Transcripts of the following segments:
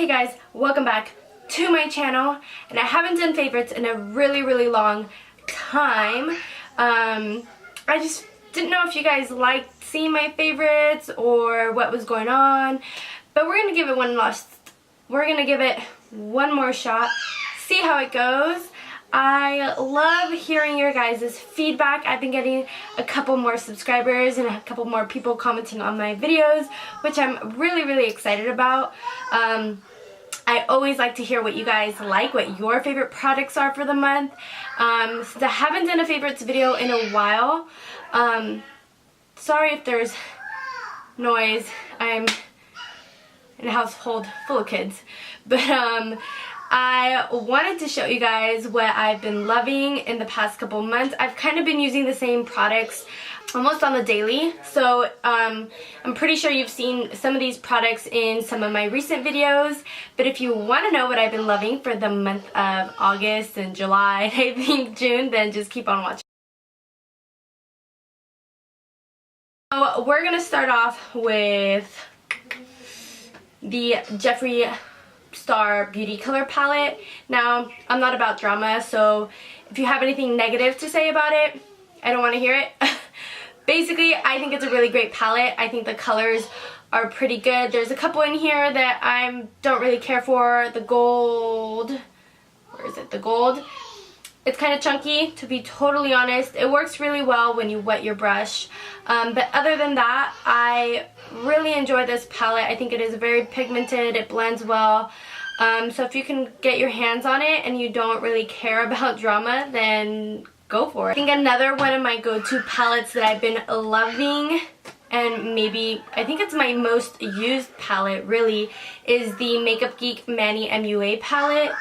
Hey guys, welcome back to my channel, and I haven't done favorites in a really long time. I just didn't know if you guys liked seeing my favorites or what was going on, but we're gonna give it one more shot, see how it goes. I love hearing your guys' feedback. I've been getting a couple more subscribers and a couple more people commenting on my videos, which I'm really excited about. I always like to hear what you guys like, what your favorite products are for the month. Since I haven't done a favorites video in a while, sorry if there's noise. I'm in a household full of kids, but I wanted to show you guys what I've been loving in the past couple months. I've kind of been using the same products almost on the daily, so I'm pretty sure you've seen some of these products in some of my recent videos, but if you want to know what I've been loving for the month of August and July and I think June, then just keep on watching. So we're going to start off with the Jeffree Star Beauty Color Palette. Now, I'm not about drama, so if you have anything negative to say about it, I don't want to hear it. Basically, I think it's a really great palette. I think the colors are pretty good. There's a couple in here that I don't really care for. The gold, where is it? The gold. It's kind of chunky, to be totally honest. It works really well when you wet your brush. But other than that, I really enjoy this palette. I think it is very pigmented. It blends well. So if you can get your hands on it and you don't really care about drama, then go for it. I think another one of my go-to palettes that I've been loving, and maybe I think it's my most used palette really, is the Makeupgeek Mani MUA palette.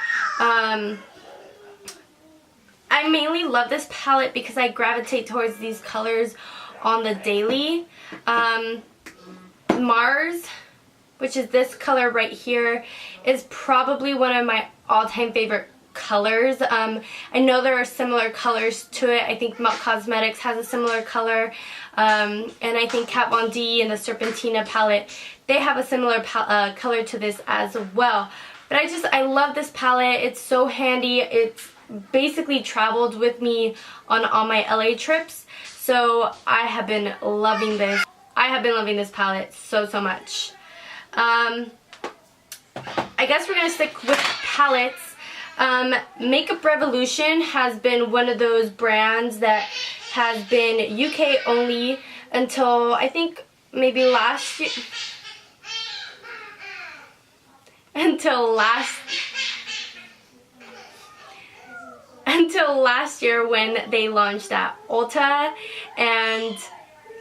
I mainly love this palette because I gravitate towards these colors on the daily. Mars, which is this color right here, is probably one of my all-time favorite colors. I know there are similar colors to it. I think Milk Cosmetics has a similar color, and I think Kat Von D and the Serpentina palette, they have a similar color to this as well. But I love this palette. It's so handy. It's basically traveled with me on all my LA trips, so I have been loving this. I have been loving this palette so much. I guess we're gonna stick with palettes. Makeup Revolution has been one of those brands that has been UK only until I think maybe last year. Until last year when they launched at Ulta, and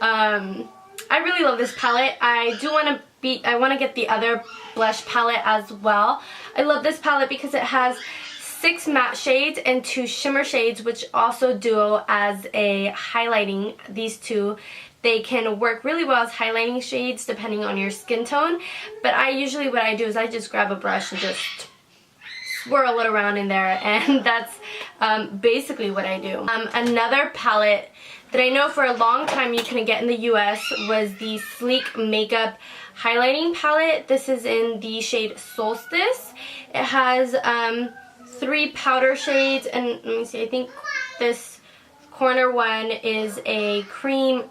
I really love this palette. I want to get the other blush palette as well. I love this palette because it has 6 matte shades and 2 shimmer shades, which also duo as a highlighting. These two, they can work really well as highlighting shades depending on your skin tone, but what I do is I just grab a brush and just swirl it around in there, and that's basically what I do. Another palette that I know for a long time you couldn't get in the US was the Sleek Makeup Highlighting Palette. This is in the shade Solstice. It has 3 powder shades, and let me see, I think this corner one is a cream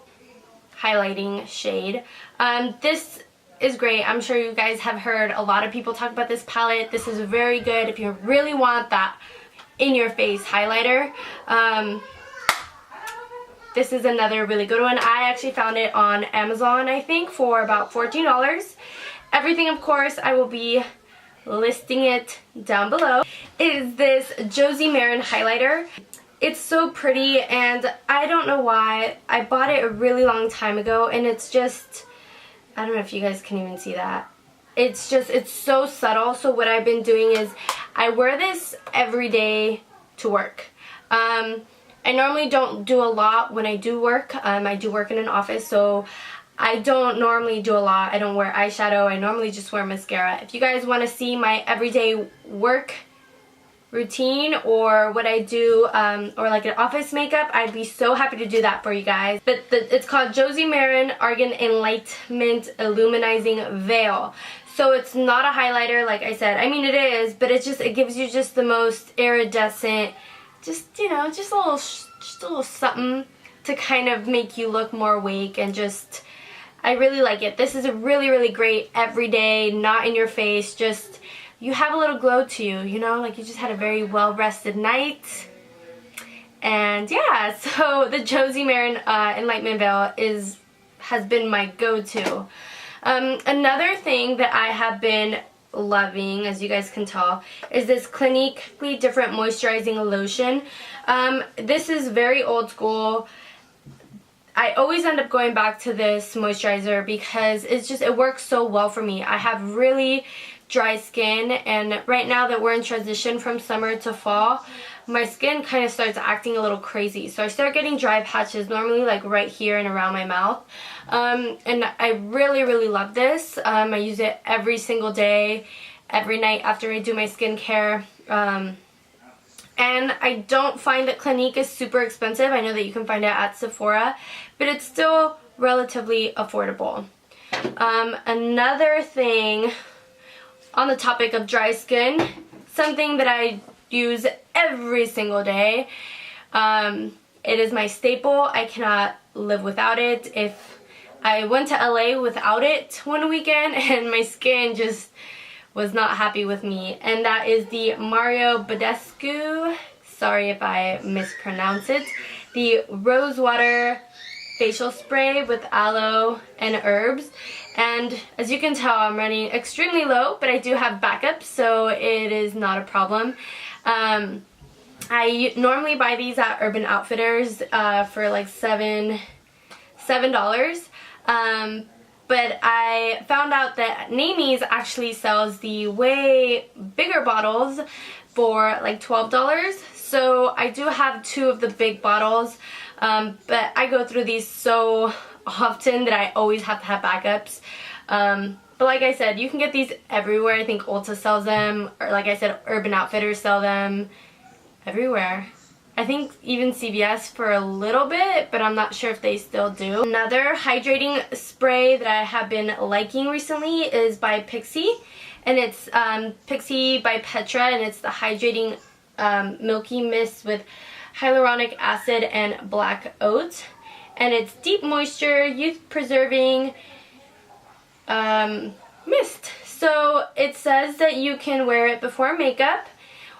highlighting shade. This is great. I'm sure you guys have heard a lot of people talk about this palette. This is very good if you really want that in-your-face highlighter. This is another really good one. I actually found it on Amazon, I think, for about $14. Everything, of course, I will be listing it down below. Is this Josie Maran highlighter. It's so pretty, and I don't know why. I bought it a really long time ago, and it's just, I don't know if you guys can even see that. It's so subtle. So what I've been doing is I wear this every day to work. I normally don't do a lot when I do work. I do work in an office, so I don't normally do a lot. I don't wear eyeshadow. I normally just wear mascara. If you guys want to see my everyday work routine or what I do, or like an office makeup, I'd be so happy to do that for you guys. But it's called Josie Maran Argan Enlightenment Illuminizing Veil. So it's not a highlighter, like I said. I mean, it is, but it gives you just the most iridescent, just, you know, just a little something to kind of make you look more awake, and just, I really like it. This is a really, really great everyday, not in your face, just, you have a little glow to you, you know, like you just had a very well-rested night. And yeah, so the Josie Maran Enlightenment Veil has been my go-to. Another thing that I have been loving, as you guys can tell, is this Cliniquely Different Moisturizing Lotion. This is very old school. I always end up going back to this moisturizer because it works so well for me. I have really dry skin, and right now that we're in transition from summer to fall, my skin kind of starts acting a little crazy. So I start getting dry patches, normally like right here and around my mouth. And I really, really love this. I use it every single day, every night after I do my skincare. And I don't find that Clinique is super expensive. I know that you can find it at Sephora, but it's still relatively affordable. Another thing on the topic of dry skin, something that I use every single day. It is my staple. I cannot live without it. If I went to LA without it one weekend and my skin just was not happy with me, and that is the Badescu, sorry if I mispronounce it, the Rose Water Facial Spray with aloe and herbs. And as you can tell, I'm running extremely low, but I do have backup, so it is not a problem. I normally buy these at Urban Outfitters for like $7. But I found out that Namie's actually sells the way bigger bottles for like $12. So I do have 2 of the big bottles, but I go through these so often that I always have to have backups. But like I said, you can get these everywhere. I think Ulta sells them, or like I said, Urban Outfitters sell them everywhere. I think even CVS for a little bit, but I'm not sure if they still do. Another hydrating spray that I have been liking recently is by Pixi, and it's Pixi by Petra, and it's the Hydrating Milky Mist with hyaluronic acid and black oat. And it's deep moisture, youth preserving mist. So it says that you can wear it before makeup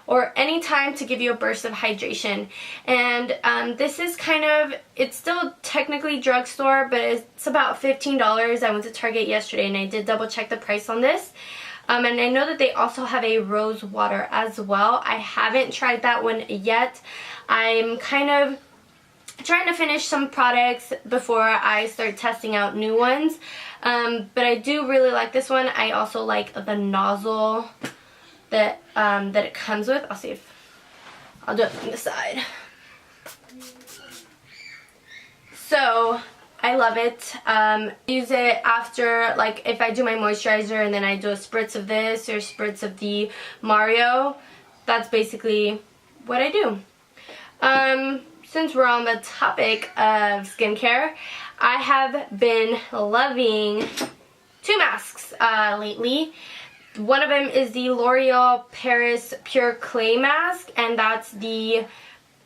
or any time to give you a burst of hydration. And this is kind of, it's still technically drugstore, but it's about $15. I went to Target yesterday and I did double check the price on this. And I know that they also have a rose water as well. I haven't tried that one yet. I'm kind of trying to finish some products before I start testing out new ones. But I do really like this one. I also like the nozzle that it comes with. I'll see if I'll do it from the side. So I love it. Use it after, like, if I do my moisturizer and then I do a spritz of this or spritz of the Mario. That's basically what I do. Since we're on the topic of skincare, I have been loving 2 masks lately. One of them is the Loreal Paris Pure Clay Mask, and that's the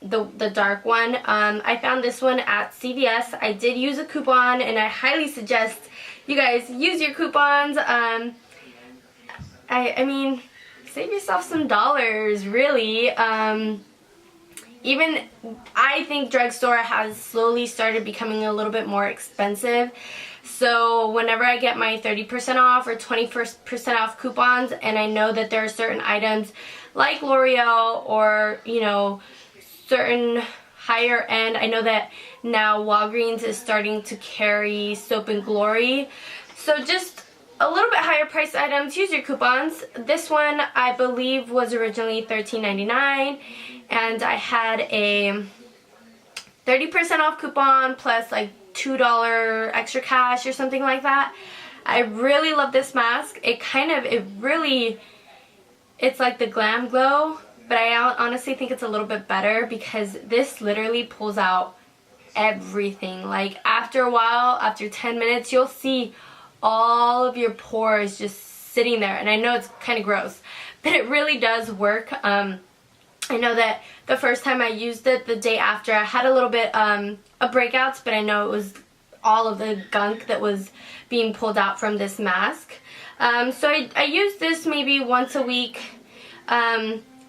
dark one. I found this one at CVS. I did use a coupon, and I highly suggest you guys use your coupons. I mean, save yourself some dollars, really. Even, I think drugstore has slowly started becoming a little bit more expensive. So whenever I get my 30% off or 20% off coupons, and I know that there are certain items like Loreal or, you know, certain higher end, I know that now Walgreens is starting to carry Soap and Glory. So just a little bit higher price items, use your coupons. This one I believe was originally $13.99, and I had a 30% off coupon plus like $2 extra cash or something like that. I really love this mask. It's like the GLAMGLOW, but I honestly think it's a little bit better because this literally pulls out everything. Like after a while, after 10 minutes, you'll see all of your pores just sitting there, and I know it's kind of gross, but it really does work. I know that the first time I used it, the day after, I had a little bit of breakouts, but I know it was all of the gunk that was being pulled out from this mask. So I use this maybe once a week,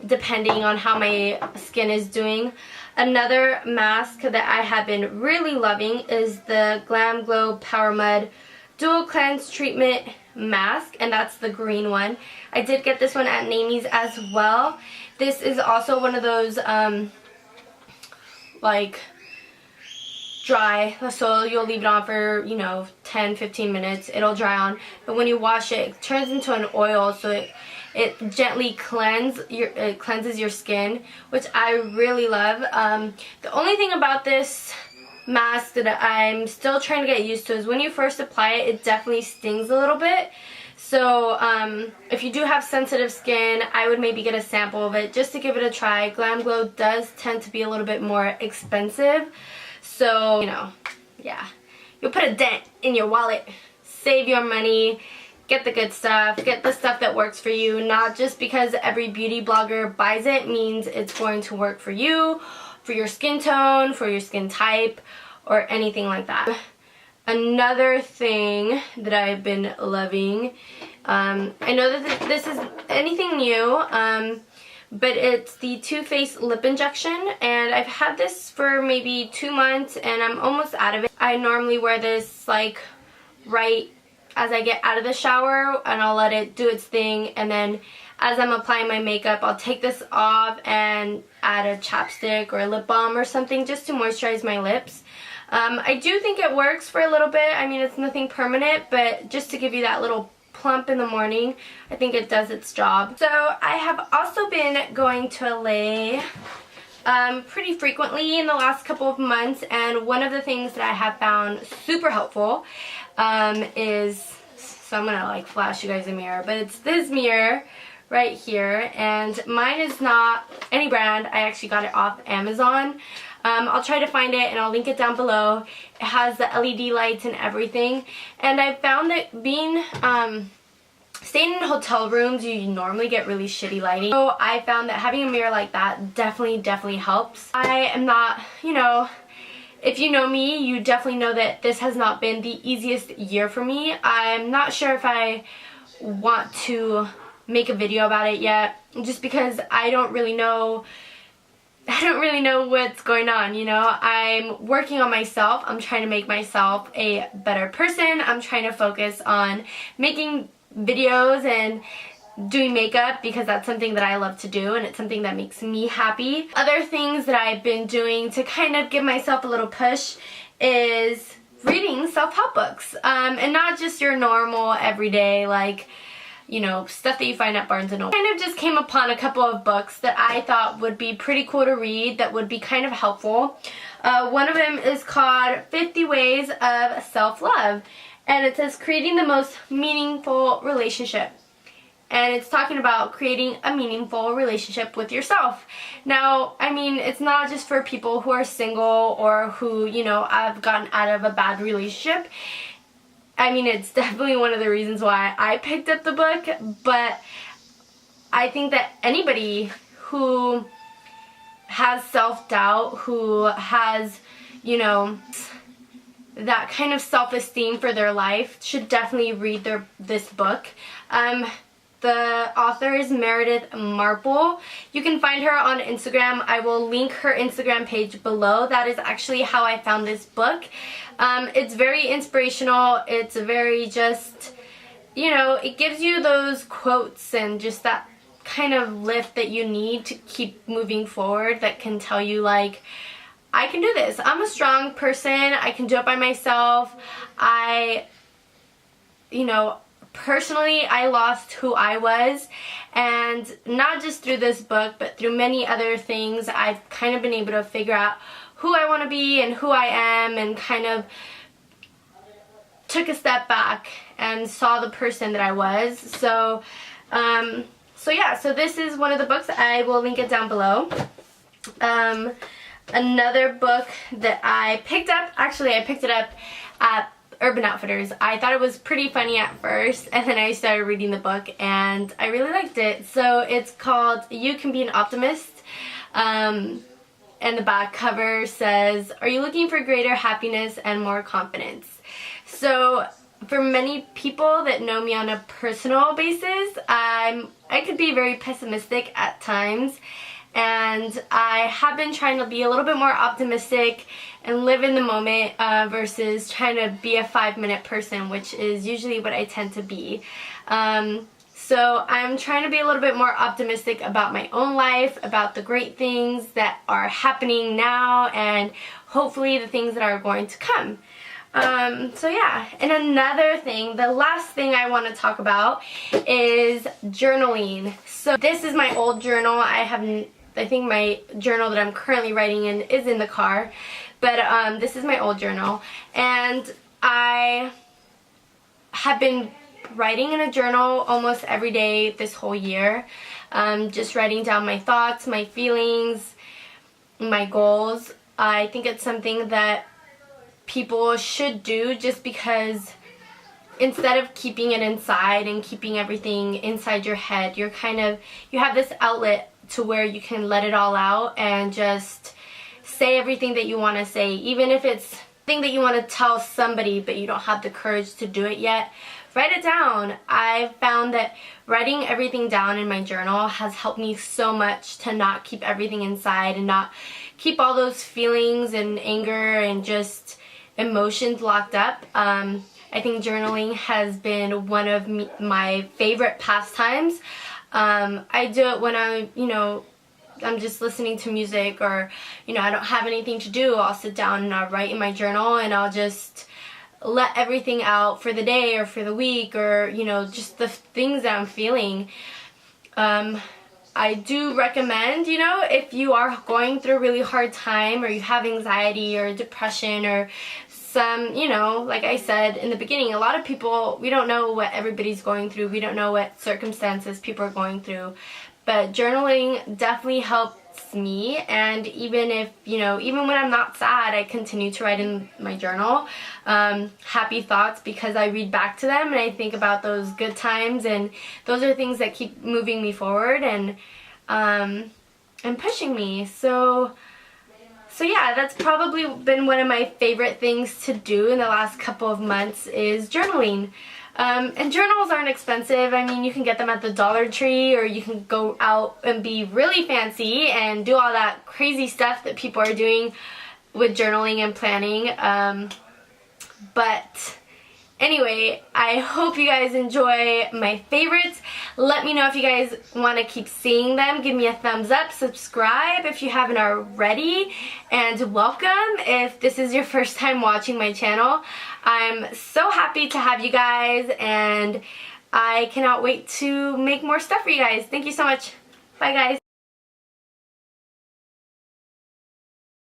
depending on how my skin is doing. Another mask that I have been really loving is the GLAMGLOW POWERMUD Dualcleanse Treatment Mask, and that's the green one. I did get this one at Namie's as well. This is also one of those like dry, so you'll leave it on for, you know, 10-15 minutes. It'll dry on, but when you wash it, it turns into an oil, so it gently cleanses your skin, which I really love. The only thing about this mask that I'm still trying to get used to is when you first apply it, it definitely stings a little bit. So if you do have sensitive skin, I would maybe get a sample of it just to give it a try. GLAMGLOW does tend to be a little bit more expensive, so, you know, yeah, you'll put a dent in your wallet, save your money, get the good stuff, get the stuff that works for you. Not just because every beauty blogger buys it means it's going to work for you, for your skin tone, for your skin type, or anything like that. Another thing that I've been loving, I know that this is anything new, but it's the Too Faced Lip Injection, and I've had this for maybe 2 months and I'm almost out of it. I normally wear this like right as I get out of the shower, and I'll let it do its thing, and then as I'm applying my makeup, I'll take this off and add a chapstick or a lip balm or something just to moisturize my lips. I do think it works for a little bit. I mean, it's nothing permanent, but just to give you that little plump in the morning, I think it does its job. So I have also been going to LA pretty frequently in the last couple of months, and one of the things that I have found super helpful is, so I'm gonna like flash you guys a mirror, but it's this mirror right here, and mine is not any brand. I actually got it off Amazon. I'll try to find it and I'll link it down below. It has the LED lights and everything, and I found that being staying in hotel rooms, you normally get really shitty lighting, so I found that having a mirror like that definitely helps. I am not, you know, if you know me, you definitely know that this has not been the easiest year for me. I'm not sure if I want to make a video about it yet, just because I don't really know what's going on, you know. I'm working on myself. I'm trying to make myself a better person. I'm trying to focus on making videos and doing makeup because that's something that I love to do and it's something that makes me happy. Other things that I've been doing to kind of give myself a little push is reading self-help books. And not just your normal everyday, like, you know, stuff that you find at Barnes & Noble. I kind of just came upon a couple of books that I thought would be pretty cool to read, that would be kind of helpful. One of them is called 50 Ways of Self-Love, and it says creating the most meaningful relationship. And it's talking about creating a meaningful relationship with yourself. Now, I mean, it's not just for people who are single or who, you know, have gotten out of a bad relationship. I mean, it's definitely one of the reasons why I picked up the book, but I think that anybody who has self-doubt, who has, you know, that kind of self-esteem for their life should definitely read this book. The author is Meridith MArple. You can find her on Instagram. I will link her Instagram page below. That is actually how I found this book. It's very inspirational. It's very just, you know, it gives you those quotes and just that kind of lift that you need to keep moving forward, that can tell you, like, I can do this. I'm a strong person. I can do it by myself. You know, personally, I lost who I was, and not just through this book, but through many other things, I've kind of been able to figure out who I want to be and who I am, and kind of took a step back and saw the person that I was. So, yeah, so this is one of the books. I will link it down below. Another book that I picked up, actually I picked it up at Urban Outfitters. I thought it was pretty funny at first, and then I started reading the book and I really liked it. So it's called You Can Be an Optimist. And the back cover says, "Are you looking for greater happiness and more confidence?" So for many people that know me on a personal basis, I could be very pessimistic at times, and I have been trying to be a little bit more optimistic and live in the moment versus trying to be a 5-minute person, which is usually what I tend to be. So I'm trying to be a little bit more optimistic about my own life, about the great things that are happening now, and hopefully the things that are going to come. So yeah, and another thing, the last thing I want to talk about is journaling. So this is my old journal. I think my journal that I'm currently writing in is in the car, but this is my old journal, and I have been writing in a journal almost every day this whole year, just writing down my thoughts, my feelings, my goals. I think it's something that people should do, just because instead of keeping it inside and keeping everything inside your head, you have this outlet to where you can let it all out and just say everything that you want to say, even if it's something that you want to tell somebody but you don't have the courage to do it yet. Write it down. I've found that writing everything down in my journal has helped me so much to not keep everything inside and not keep all those feelings and anger and just emotions locked up. I think journaling has been one of my favorite pastimes. I do it when I'm just listening to music, or I don't have anything to do. I'll sit down and I'll write in my journal, and I'll just let everything out for the day or for the week, or just the things that I'm feeling. I do recommend, if you are going through a really hard time, or you have anxiety or depression, or some, like I said in the beginning, a lot of people, we don't know what everybody's going through. We don't know what circumstances people are going through. But journaling definitely helps me, and even if, even when I'm not sad, I continue to write in my journal happy thoughts, because I read back to them and I think about those good times, and those are things that keep moving me forward and pushing me. So yeah, that's probably been one of my favorite things to do in the last couple of months, is journaling. And journals aren't expensive. I mean, you can get them at the Dollar Tree, or you can go out and be really fancy and do all that crazy stuff that people are doing with journaling and planning. But anyway, I hope you guys enjoy my favorites. Let me know if you guys want to keep seeing them. Give me a thumbs up, subscribe if you haven't already, and welcome if this is your first time watching my channel. I'm so happy to have you guys, and I cannot wait to make more stuff for you guys. Thank you so much. Bye guys.